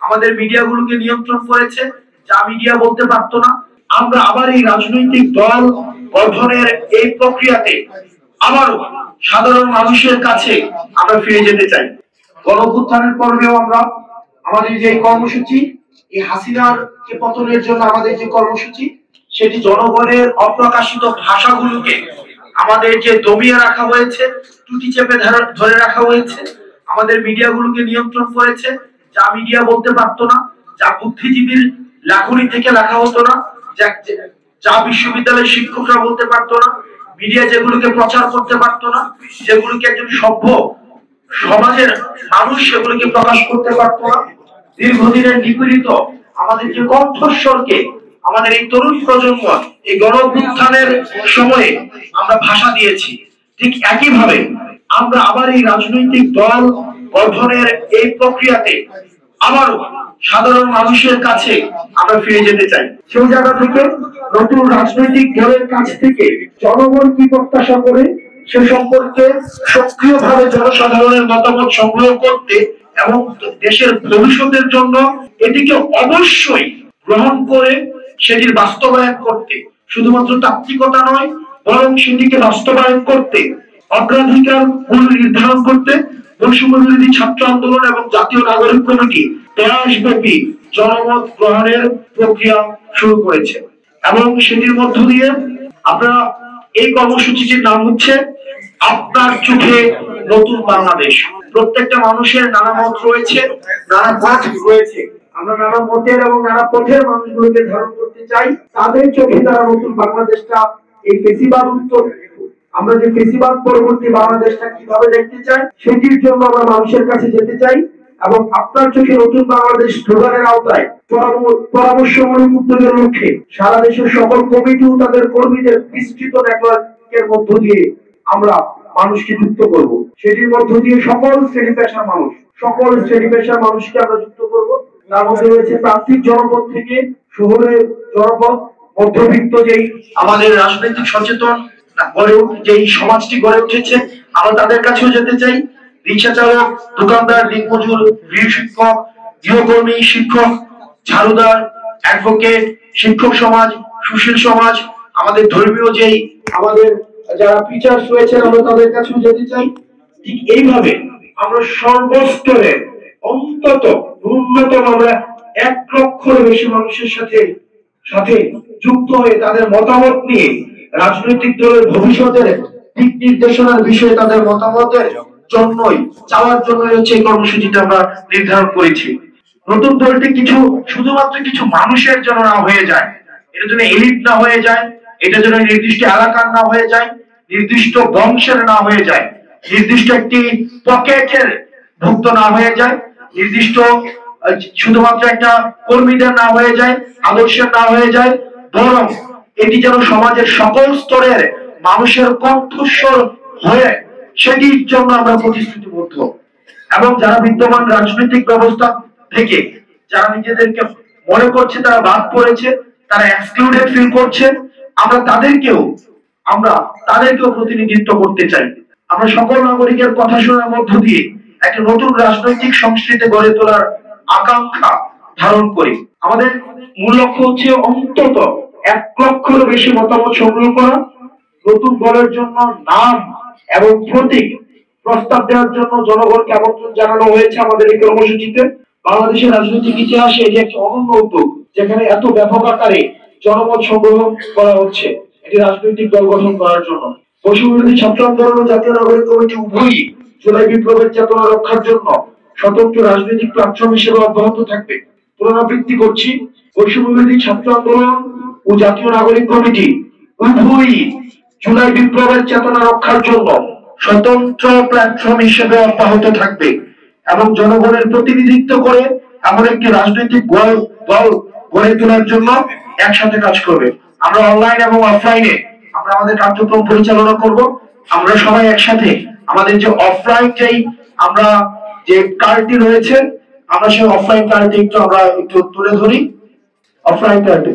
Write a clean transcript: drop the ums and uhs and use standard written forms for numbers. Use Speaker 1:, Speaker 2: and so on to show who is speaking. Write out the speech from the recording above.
Speaker 1: আমাদের মিডিয়াগুলোকে নিয়ন্ত্রণ করেছে, যা মিডিয়া বলতে পারতো না। আমরা আবার এই রাজনৈতিক দল গঠনের এই প্রক্রিয়াতে আবারও সাধারণ মানুষের কাছে আমরা ফিরে যেতে চাই। গণঅভ্যুত্থানের পর্বেও আমরা আমাদের যে কর্মসূচি, এই হাসিনার কে পতনের জন্য আমাদের যে কর্মসূচি, সেটি জনগণের অপ্রকাশিত ভাষাগুলোকে আমাদের যে দমিয়ে রাখা হয়েছে, টুটি চেপে ধরে রাখা হয়েছে, আমাদের মিডিয়াগুলোকে নিয়ন্ত্রণ করেছে, যা মিডিয়া বলতে পারতো না, যা বুদ্ধিজীবীর লেখনী থেকে লেখা হতো না, যা বিশ্ববিদ্যালয়ের শিক্ষকরা বলতে পারতো না, মিডিয়া যেগুলোকে প্রচার করতে পারতো না, যেগুলোকে একজন সভ্য সমাজের মানুষ সেগুলোকে প্রকাশ করতে পারতো না। দীর্ঘদিনের নিপীড়িত আমাদের যে কণ্ঠস্বরকে আমাদের এই তরুণ প্রজন্ম এই গণঅভ্যুত্থানের সময়ে আমরা ভাষা দিয়েছি, ঠিক একইভাবে আমরা আবার এই রাজনৈতিক দল গঠনের এই প্রক্রিয়াতে আবারও সাধারণ মানুষের কাছে আমরা ফিরে যেতে চাই। সেই জায়গা থেকে নতুন রাজনৈতিক দলের কাছ থেকে জনগণ কি প্রত্যাশা করে সে সম্পর্কে সক্রিয়ভাবে জনসাধারণের মতামত সংগ্রহ করতে এবং দেশের ভবিষ্যতের জন্য এটিকে অবশ্যই গ্রহণ করে সেটির বাস্তবায়ন করতে, শুধুমাত্র তাত্ত্বিকতা নয় বরং সেটিকে বাস্তবায়ন করতে অগ্রাধিকার মূল্য নির্ধারণ করতে বৈষম্য বিরোধী ছাত্র আন্দোলন এবং জাতীয় নাগরিক কমিটি দেশব্যাপী জনমত গ্রহণের প্রক্রিয়া শুরু করেছে। এবং সেটির মধ্য দিয়ে আপনারা এই কর্মসূচিটির নাম হচ্ছে আপনার চোখে নতুন বাংলাদেশ। প্রত্যেকটা মানুষের নানা মত রয়েছে, নানা পথ রয়েছে। আমরা নানা মতের এবং নানা পথের মানুষগুলোকে ধারণ করতে চাই। তাদের চোখে তারা নতুন বাংলাদেশটা, এই ফেসিবাদ উত্তর, আমরা যে ফেসিবাদ পরবর্তী বাংলাদেশটা কিভাবে দেখতে চাই সেটির জন্য আমরা মানুষের কাছে যেতে চাই। এবং আপনার চোখে নতুন বাংলাদেশ স্লোগানের আওতায় পরামর্শমূলক উদ্যোগের লক্ষ্যে সারা দেশের সকল কমিটি ও তাদের কর্মীদের বিস্তৃত নেটওয়ার্কের মধ্য দিয়ে আমরা মানুষকে যুক্ত করব। সেটির মধ্য দিয়ে সকল শ্রেণী পেশার মানুষকে আমরা যুক্ত করব। তার মধ্যে রয়েছে প্রান্তিক জনপদ থেকে শহরের জনপদ, মধ্যবিত্ত যেই আমাদের রাজনৈতিক সচেতন যেই সমাজটি গড়ে উঠেছে, আমরা তাদের কাছেও যেতে চাই। রিক্সা চালক, দোকানদার, দিনমজুর, গৃহ শিক্ষক, গৃহকর্মী, শিক্ষক, ঝাড়ুদার, অ্যাডভোকেট, শিক্ষক সমাজ, সুশীল সমাজ, আমাদের ধর্মীয় যেই আমাদের যারা টিচার্স রয়েছেন, আমরা তাদের কাছেও যেতে চাই। ঠিক এইভাবে আমরা সর্বস্তরে অন্তত ন্যূনতম আমরা 1 লক্ষের বেশি মানুষের সাথে যুক্ত হয়ে তাদের মতামত নিয়ে রাজনৈতিক দলের ভবিষ্যতের দিক নির্দেশনার বিষয়ে তাদের মতামতের জন্যই চাওয়ার জন্যই হচ্ছে এই কর্মসূচিটা আমরা নির্ধারণ করেছি। নতুন দলটি শুধুমাত্র কিছু মানুষের জন্য না হয়ে যায়, এটা যেন এলিট না হয়ে যায়, এটা যেন নির্দিষ্ট এলাকার না হয়ে যায়, নির্দিষ্ট বংশের না হয়ে যায়, নির্দিষ্ট একটি পকেটের ভুক্ত না হয়ে যায়, নির্দিষ্ট শুধুমাত্র একটা কর্মীদের না হয়ে যায়, আদর্শের না হয়ে যায়, বরং এটি যেন সমাজের সকল স্তরের মানুষের কণ্ঠস্বর হয়ে সেটির জন্য আমরা প্রতিশ্রুতিবদ্ধ। এবং যারা বিদ্যমান রাজনৈতিক ব্যবস্থা থেকে যারা নিজেদেরকে মনে করছে তারা বাদ পড়েছে, তারা এক্সক্লুডেড ফিল করছে, আমরা তাদেরকেও প্রতিনিধিত্ব করতে চাই। আমরা সকল নাগরিকের কথা শোনার মধ্য দিয়ে একটা নতুন রাজনৈতিক সংস্কৃতি গড়ে তোলার আকাঙ্ক্ষা ধারণ করি। আমাদের মূল লক্ষ্য হচ্ছে অন্তত 1 লক্ষের বেশি মতামত সংগ্রহ করা, নতুন দলের জন্য নাম এবং প্রতীক প্রস্তাব দেওয়ার জন্য জনগণকে আমন্ত্রণ জানানো হয়েছে আমাদের এই কর্মসূচিতে। বাংলাদেশের রাজনৈতিক ইতিহাসে এটি একটি অনন্য উদ্যোগ, যেখানে এত ব্যাপক আকারে জনমত সংগ্রহ করা হচ্ছে এটি রাজনৈতিক দল গঠন করার জন্য। বৈষম্য বিরোধী ছাত্র আন্দোলন ও জাতীয় নাগরিক কমিটি উভয়ই জুলাই বিপ্লবের চেতনা রক্ষার জন্য স্বতন্ত্র রাজনৈতিক প্ল্যাটফর্ম হিসেবে অব্যাহত থাকবে। পুনরাবৃত্তি করছি, বৈষম্য বিরোধী ছাত্র আন্দোলন ও জাতীয় নাগরিক কমিটি উভয়ই জুলাই বিপ্লবের চেতনা রক্ষার জন্য স্বতন্ত্র প্ল্যাটফর্ম হিসেবে অব্যাহত থাকবে এবং জনগণের প্রতিনিধিত্ব করে এমন একটি রাজনৈতিক দল গড়ে তোলার জন্য একসাথে কাজ করবে। আমরা অনলাইন এবং অফলাইনে আমরা আমাদের কার্যক্রম পরিচালনা করব। আমরা সবাই একসাথে আমাদের যে অফলাইন আমরা যে কার্ডটি রয়েছে, আমরা সেই অফলাইন কার্ডটি একটু তুলে ধরি। অফলাইন কার্ডটি